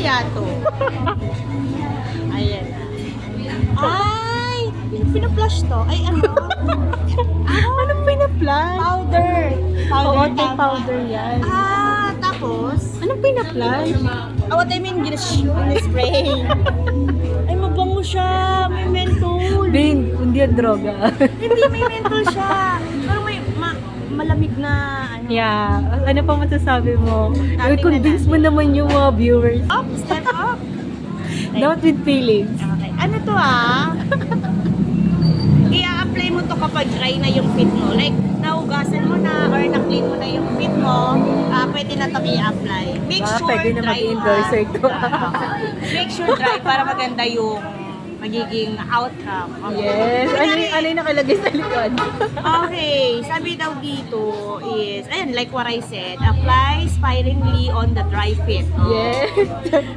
kaya to? Ayan na. Ay! Pinaplush to. Ay, ano? Anong pinaplan? Powder. Oo, Powder, tay tama. powder yan. Tapos? Anong pinaplan? What I mean, spray. Ay, mabango siya. May menthol. Bing, hindi yan droga. Hindi, may menthol siya. Pero may malamig na, ano. Yeah, ano pa masasabi mo? Natin I-convince mo naman yung mga viewers. Up, step up. Not with feelings. Okay. Ano to I-apply mo to kapag dry na yung feet mo. Like, naugasan mo na or na-clean mo na yung feet mo, pwede na to i-apply. Make Baka sure pwede na dry mag-endorser to. Make sure dry para maganda yung magiging outcome. Okay. Yes. Kunyari, Ano yung nakalagay sa likod? Okay, sabi daw dito is, ayan, like what I said, apply sparingly on the dry feet. Oh. Yes.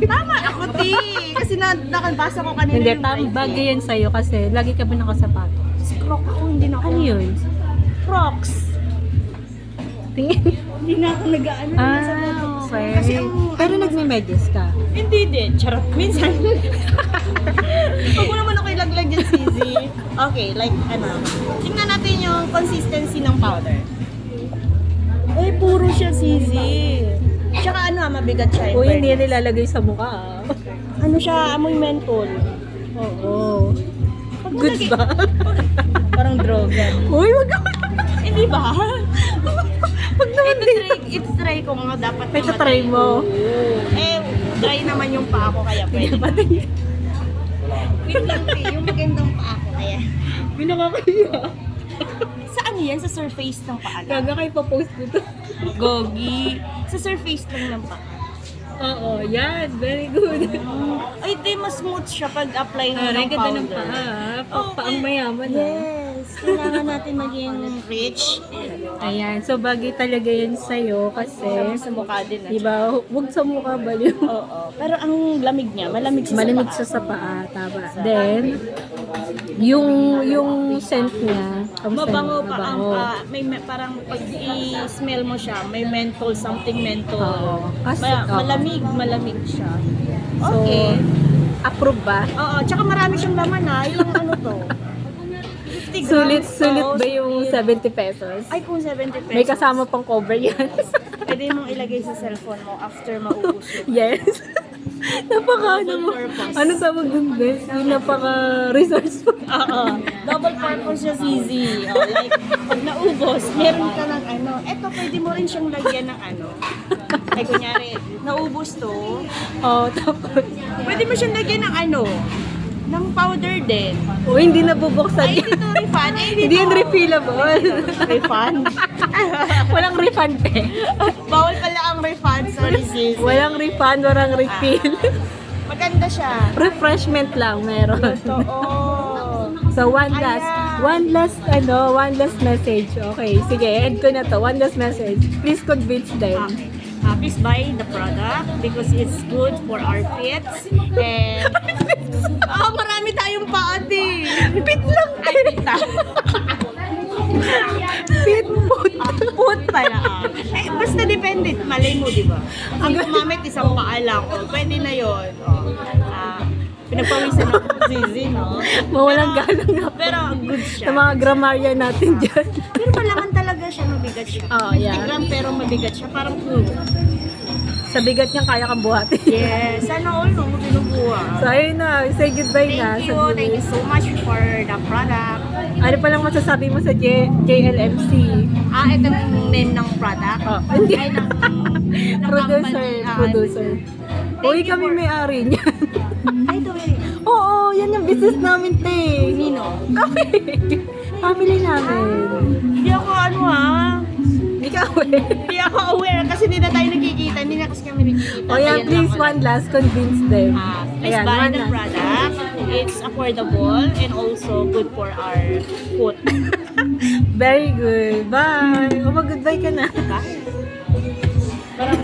Tama ako, Ti. Kasi nakabasa ko kanina Hindi, yung dry bagay feet. yan sa'yo kasi lagi ka ba nakasapatos? Croc ako, hindi na ako. Ano yun? Crocs. Tingin. Hindi na ako nag-ano. Okay. Kasi ang, Pero nagme-medyas ka? hindi din. Charot. Minsan. Huwag mo naman ako ilaglag dyan, Sisi. Okay, like, ano. Tingnan natin yung consistency ng powder. Ay, puro siya, Sisi. Tsaka mabigat siya. Uy, hindi yan nilalagay sa mukha. Ano siya, amoy menthol. Oo. Pag mo Goods lagi- ba? Parang droga. Uy, wag ka. Hindi ba? Wag naman din. Ito-try ko nga dapat. Ito try mo. Eh, dry naman yung paa ko kaya pwede. Wait lang, Pri, yung magandang paa ko kaya. May nakakaya. Saan yan? Sa surface ng paa lang? Gaga kayo pa-post dito. Gogi. Sa surface lang ng paa. Oo, yan. Very good. Ay, di, mas smooth siya pag apply mo Aray, ng ganda powder. ng paa. Oo, Paang mayaman. Yes. Kailangan natin maging rich. Ayan. So, bagay talaga yan sa'yo kasi, Sa mukha din. diba, huwag sa mukha baliw. Oo. Pero ang lamig niya, malamig siya Malamig sa siya sa paa. Tama. Then, yung scent niya, kamusta mabango yun? pa ang parang pag i-smell mo siya, may menthol, something menthol. Oo. Kasi, Malamig siya. So, Okay. approve ba? Oo, tsaka marami siyang laman Yung ano to? 50 grams Sulit to, ba yung 70 pesos? Ay, kung 70 pesos. May kasama pang cover yan. Pwede mong ilagay sa cellphone mo after maubos yun. Yes. Napaka, ano mo, purpose. ano tawag dun, bes? Yung napaka resourceful. Oo. Double purpose siya, easy. Like, pag naubos, meron ka ng eto, pwede mo rin siyang lagyan ng Ay, kunyari, naubos to, Tapos, pwede mo siyang lagyan ng ng powder din. hindi nabubuksan Ay, yan. dito refund. Ay, Hindi yan refillable. refund. Walang refund eh. Bawal pala ang refund. Sorry, sis. Walang refund, walang refill. Maganda siya. Refreshment lang meron. Oo. So, one last message. Okay, sige, end ko na to. One last message. Please convince them. Okay. Please buy the product because it's good for our feet. And, marami tayong paati. Pit lang Ay, pita. Pit food. Put pala. Basta depende. Malay mo, di ba? Ang gumamit isang paa lang. Pwede na yun. Pinagpawisan ako sa Zizi, no? Mawalang galang na. Pero good siya. Sa mga gramarya natin dyan. Pero malaman talaga siya, mabigat siya. Oh, yeah. 50 gram pero mabigat siya. Parang puno. Sa bigat niyang kaya kang buhatin. Yes. Sana all, no? Binubuha. So, ayun na. Say goodbye na. Thank you. Thank you so much for the product. Ano pa lang masasabi mo sa JLMC? Ito yung name ng product. Hindi. Ay, ng Producer. company. Producer. Uy, you kami for- may-ari niyan. Ay, ito eh. Oo, yan yung business namin, te. Nino? Kami. Family namin. Hindi ako Ikaw eh. Hindi ako aware kasi hindi na tayo nagkikita. Hindi na kasi kami nagkikita. O yan, Ayan please, lang one last, convince them. Please Ayan, buy one the last. product. It's affordable and also good for our foot. Very good. Bye. O, mag-goodbye ka na. Bye. Parang